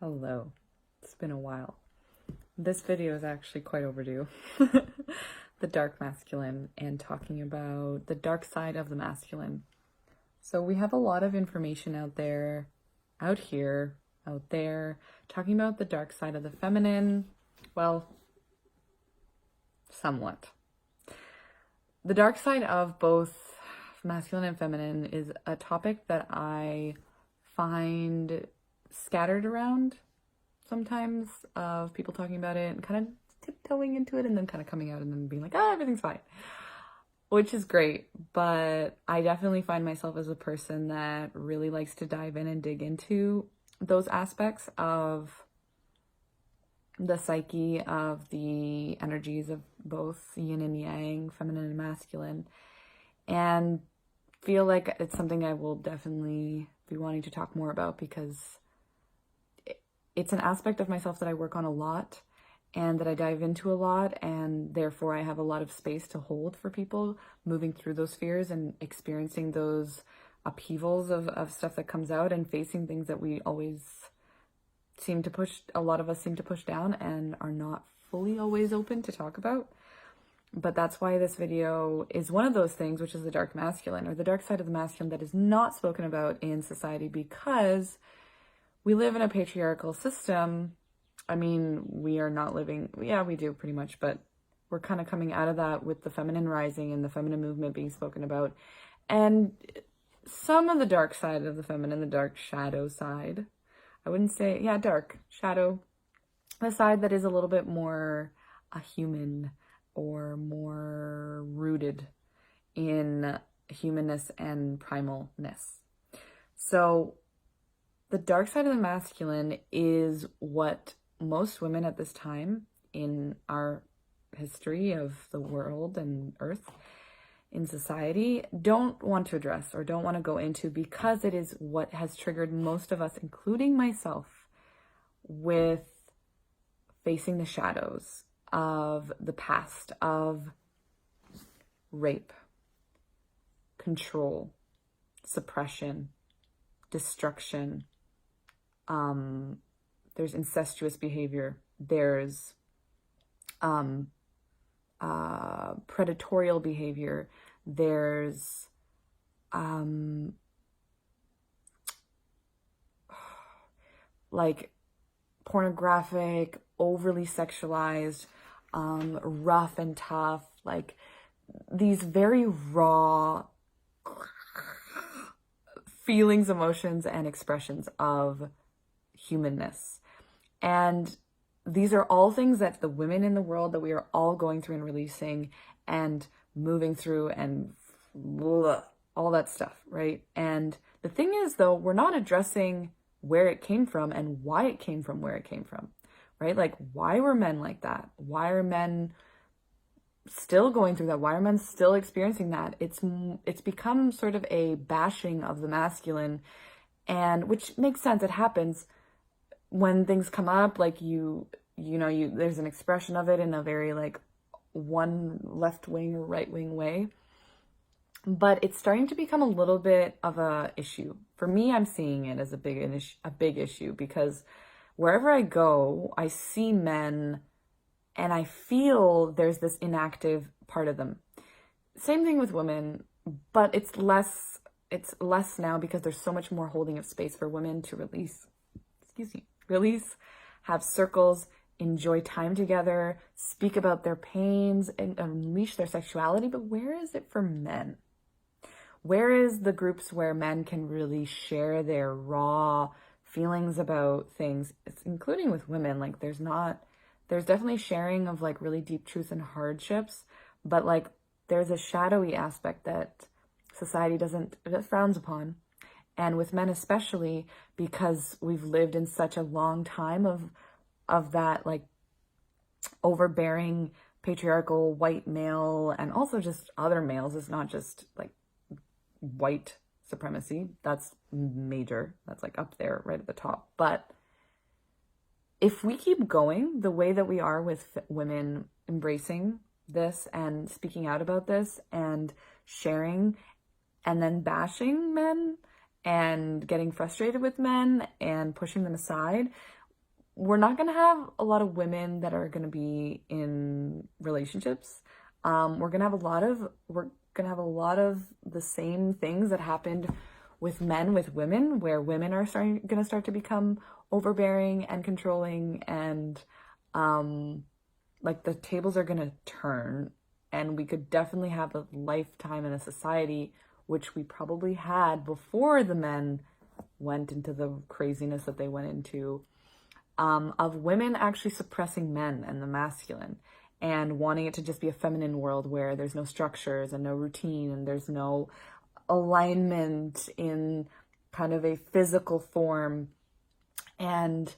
Hello. It's been a while. This video is actually quite overdue. The dark masculine and talking about the dark side of the masculine. So we have a lot of information out there, out here, out there, talking about the dark side of the feminine. Well, somewhat. The dark side of both masculine and feminine is a topic that I find scattered around sometimes, of people talking about it and kind of tiptoeing into it and then kind of coming out and then being like, everything's fine, which is great. But I definitely find myself as a person that really likes to dive in and dig into those aspects of the psyche, of the energies of both yin and yang, feminine and masculine, and feel like it's something I will definitely be wanting to talk more about because it's an aspect of myself that I work on a lot and that I dive into a lot, and therefore I have a lot of space to hold for people moving through those fears and experiencing those upheavals of stuff that comes out and facing things that we always seem to push, a lot of us seem to push down and are not fully always open to talk about. But that's why this video is one of those things, which is the dark masculine, or the dark side of the masculine, that is not spoken about in society because we live in a patriarchal system. I mean, we are not living, yeah, we do pretty much, but we're kind of coming out of that with the feminine rising and the feminine movement being spoken about. And some of the dark side of the feminine, the dark shadow side, I wouldn't say, yeah, dark shadow, the side that is a little bit more a human or more rooted in humanness and primalness. So the dark side of the masculine is what most women at this time in our history of the world and earth, in society, don't want to address or don't want to go into, because it is what has triggered most of us, including myself, with facing the shadows of the past, of rape, control, suppression, destruction. There's incestuous behavior. There's predatorial behavior. There's like pornographic, overly sexualized, rough and tough, like these very raw feelings, emotions, and expressions of humanness. And these are all things that the women in the world, that we are all going through and releasing and moving through and all that stuff, right? And the thing is, though, we're not addressing where it came from and why it came from where it came from, right? Like, why were men like that? Why are men still going through that? Why are men still experiencing that? It's become sort of a bashing of the masculine, and which makes sense. It happens when things come up, like there's an expression of it in a very like one left wing or right wing way, but it's starting to become a little bit of a issue. For me, I'm seeing it as a big issue because wherever I go, I see men and I feel there's this inactive part of them. Same thing with women, but it's less now because there's so much more holding of space for women to release, have circles, enjoy time together, speak about their pains, and unleash their sexuality. But where is it for men? Where is the groups where men can really share their raw feelings about things? It's including with women. Like there's definitely sharing of like really deep truth and hardships, but like there's a shadowy aspect that society that frowns upon. And with men especially, because we've lived in such a long time of that like overbearing patriarchal white male, and also just other males. It's not just like white supremacy. That's major. That's like up there right at the top. But if we keep going the way that we are with women embracing this and speaking out about this and sharing, and then bashing men and getting frustrated with men and pushing them aside, we're not going to have a lot of women that are going to be in relationships. We're going to have a lot of the same things that happened with men with women, where women are going to start to become overbearing and controlling, and like the tables are going to turn, and we could definitely have a lifetime in a society, which we probably had before the men went into the craziness that they went into, of women actually suppressing men and the masculine, and wanting it to just be a feminine world where there's no structures and no routine and there's no alignment in kind of a physical form. And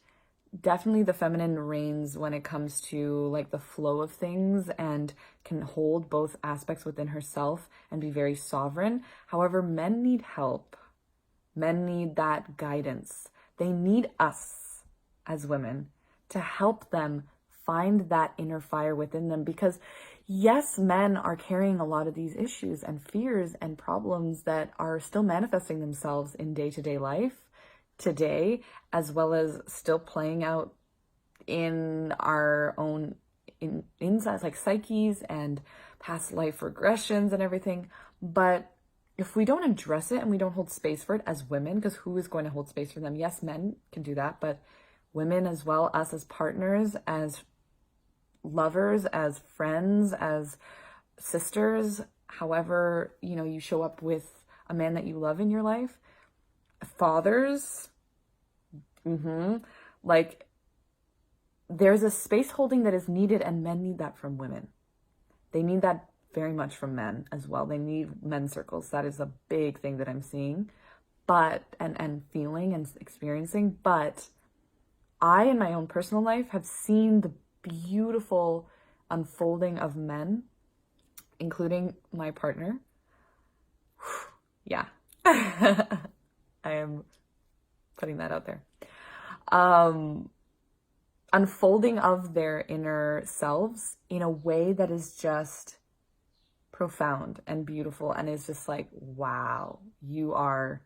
definitely the feminine reigns when it comes to like the flow of things and can hold both aspects within herself and be very sovereign. However, men need help. Men need that guidance. They need us as women to help them find that inner fire within them, because yes, men are carrying a lot of these issues and fears and problems that are still manifesting themselves in day-to-day life today, as well as still playing out in our own insides, like psyches and past life regressions and everything. But if we don't address it and we don't hold space for it as women, because who is going to hold space for them? Yes, men can do that, but women as well, us as partners, as lovers, as friends, as sisters, however, you show up with a man that you love in your life, fathers, like there's a space holding that is needed, and men need that from women. They need that very much from men as well. They need men's circles. That is a big thing that I'm seeing, but and feeling and experiencing. But I, in my own personal life, have seen the beautiful unfolding of men, including my partner. Yeah. I am putting that out there. Unfolding of their inner selves in a way that is just profound and beautiful, and is just like, wow, you are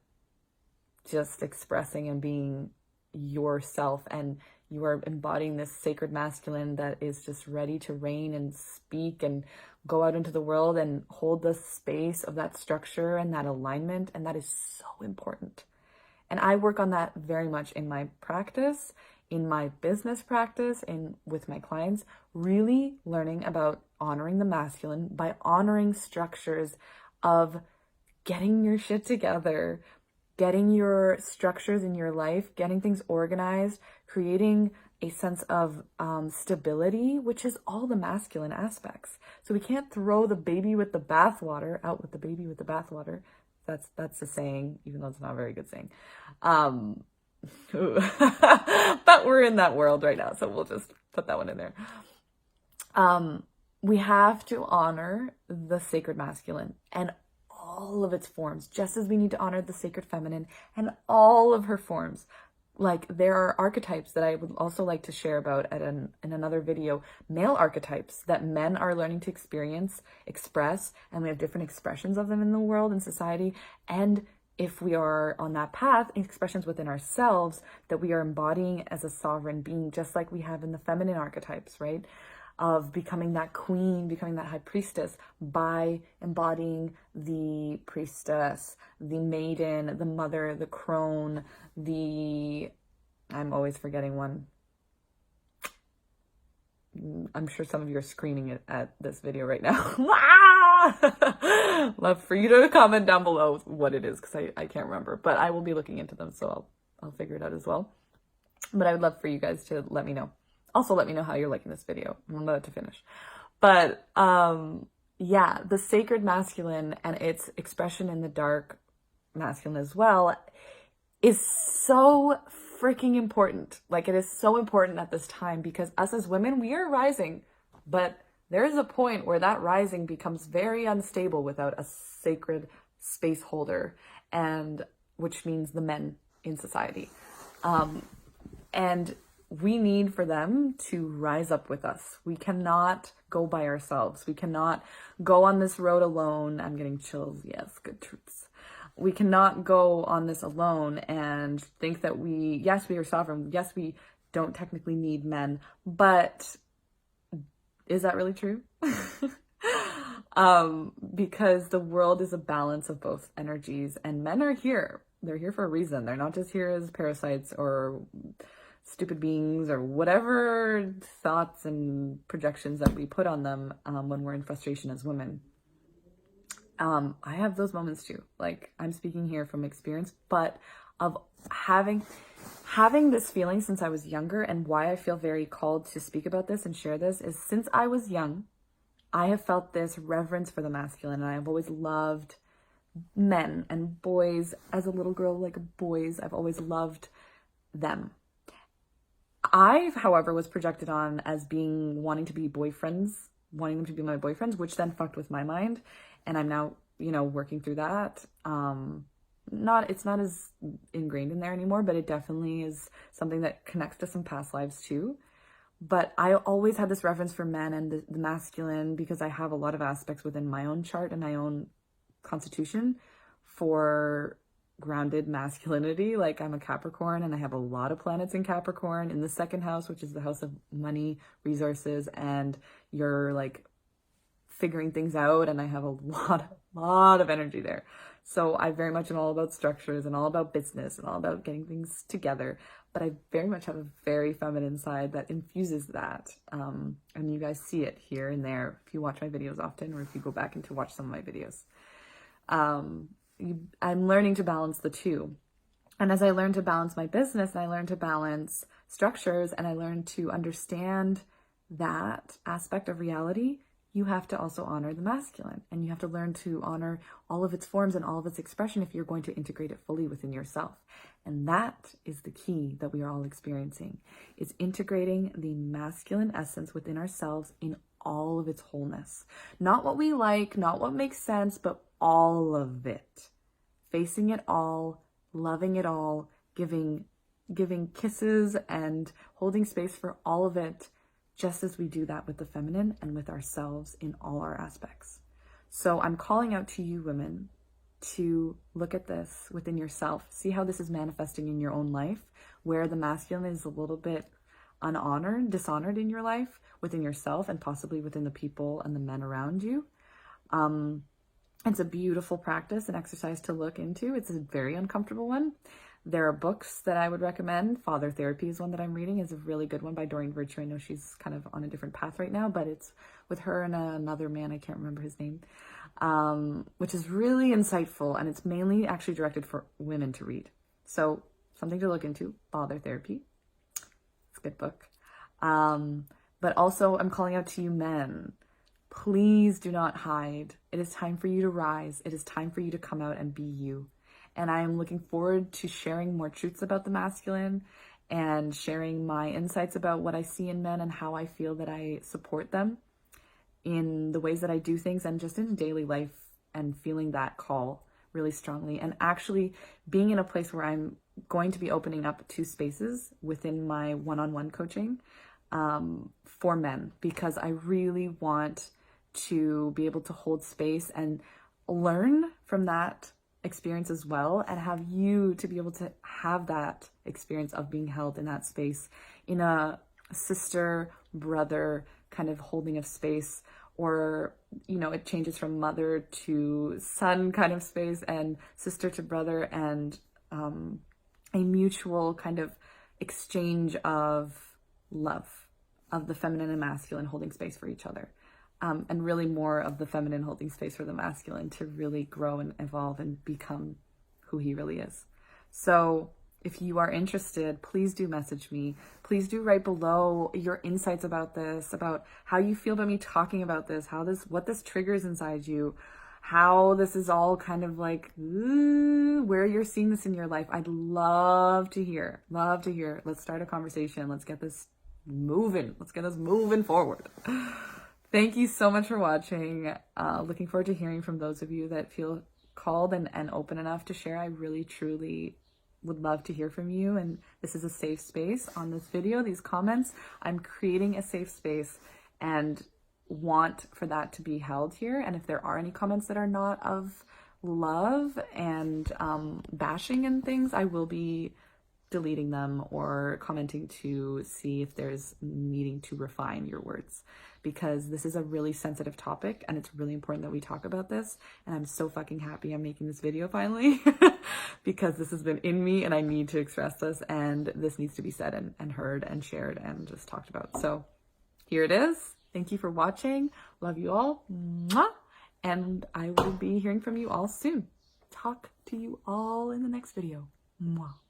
just expressing and being yourself, and you are embodying this sacred masculine that is just ready to reign and speak and go out into the world and hold the space of that structure and that alignment. And that is so important. And I work on that very much in my practice, in my business practice, and with my clients, really learning about honoring the masculine by honoring structures of getting your shit together, getting your structures in your life, getting things organized, creating a sense of stability, which is all the masculine aspects. So we can't throw the baby with the bathwater out with the baby with the bathwater. That's a saying, even though it's not a very good saying. But we're in that world right now, so we'll just put that one in there. We have to honor the sacred masculine and all of its forms, just as we need to honor the sacred feminine and all of her forms. Like, there are archetypes that I would also like to share about in another video, male archetypes that men are learning to express, and we have different expressions of them in the world and society. And if we are on that path, expressions within ourselves that we are embodying as a sovereign being, just like we have in the feminine archetypes, right? Of becoming that queen, becoming that high priestess by embodying the priestess, the maiden, the mother, the crone, I'm always forgetting one. I'm sure some of you are screaming at this video right now. Love for you to comment down below what it is, because I can't remember, but I will be looking into them, so I'll figure it out as well. But I would love for you guys to let me know. Also, let me know how you're liking this video. I'm about to finish. But yeah, the sacred masculine and its expression in the dark masculine as well is so freaking important. Like, it is so important at this time, because us as women, we are rising, but there is a point where that rising becomes very unstable without a sacred space holder, and which means the men in society. And we need for them to rise up with us. We cannot go by ourselves. We cannot go on this road alone. I'm getting chills. Yes, good truths. We cannot go on this alone and think that yes, we are sovereign. Yes, we don't technically need men. But is that really true? Because the world is a balance of both energies, and men are here. They're here for a reason. They're not just here as parasites or stupid beings or whatever thoughts and projections that we put on them when we're in frustration as women. I have those moments too. Like, I'm speaking here from experience, but of having this feeling since I was younger, and why I feel very called to speak about this and share this is since I was young, I have felt this reverence for the masculine, and I have always loved men and boys. As a little girl, like boys, I've always loved them. I, however, was projected on as wanting to be boyfriends, wanting them to be my boyfriends, which then fucked with my mind. And I'm now, working through that. It's not as ingrained in there anymore, but it definitely is something that connects to some past lives too. But I always had this reverence for men and the masculine, because I have a lot of aspects within my own chart and my own constitution for grounded masculinity. Like, I'm a Capricorn, and I have a lot of planets in Capricorn in the second house, which is the house of money, resources, and you're like figuring things out. And I have a lot of energy there. So I very much am all about structures and all about business and all about getting things together. But I very much have a very feminine side that infuses that. And you guys see it here and there if you watch my videos often, or if you go back and to watch some of my videos. I'm learning to balance the two. And as I learn to balance my business, and I learn to balance structures, and I learn to understand that aspect of reality, you have to also honor the masculine, and you have to learn to honor all of its forms and all of its expression if you're going to integrate it fully within yourself. And that is the key that we are all experiencing, is integrating the masculine essence within ourselves in all of its wholeness. Not what we like, not what makes sense, but all of it. Facing it all, loving it all, giving kisses and holding space for all of it, just as we do that with the feminine and with ourselves in all our aspects. So I'm calling out to you women to look at this within yourself. See how this is manifesting in your own life, where the masculine is a little bit dishonored in your life, within yourself, and possibly within the people and the men around you. It's a beautiful practice and exercise to look into. It's a very uncomfortable one. There are books that I would recommend. Father Therapy is one that I'm reading. It's a really good one by Doreen Virtue. I know she's kind of on a different path right now, but it's with her and another man, I can't remember his name, which is really insightful, and it's mainly actually directed for women to read. So something to look into, Father Therapy. It's a good book. But also, I'm calling out to you men. Please do not hide. It is time for you to rise. It is time for you to come out and be you. And I am looking forward to sharing more truths about the masculine and sharing my insights about what I see in men and how I feel that I support them in the ways that I do things, and just in daily life, and feeling that call really strongly, and actually being in a place where I'm going to be opening up 2 spaces within my one-on-one coaching for men, because I really want to be able to hold space and learn from that experience as well, and have you to be able to have that experience of being held in that space in a sister brother kind of holding of space, or it changes from mother to son kind of space, and sister to brother, and a mutual kind of exchange of love, of the feminine and masculine holding space for each other. And really more of the feminine holding space for the masculine to really grow and evolve and become who he really is. So if you are interested, please do message me. Please do write below your insights about this, about how you feel about me talking about this, what this triggers inside you, how this is all kind of like, where you're seeing this in your life. I'd love to hear. Let's start a conversation. Let's get this moving. Let's get this moving forward. Thank you so much for watching. Looking forward to hearing from those of you that feel called and open enough to share. I really, truly would love to hear from you. And this is a safe space on this video, these comments. I'm creating a safe space and want for that to be held here. And if there are any comments that are not of love and bashing and things, I will be deleting them or commenting to see if there's needing to refine your words, because this is a really sensitive topic and it's really important that we talk about this. And I'm so fucking happy I'm making this video finally because this has been in me and I need to express this, and this needs to be said and heard and shared and just talked about. So here it is. Thank you for watching. Love you all. Mwah! And I will be hearing from you all soon. Talk to you all in the next video. Mwah.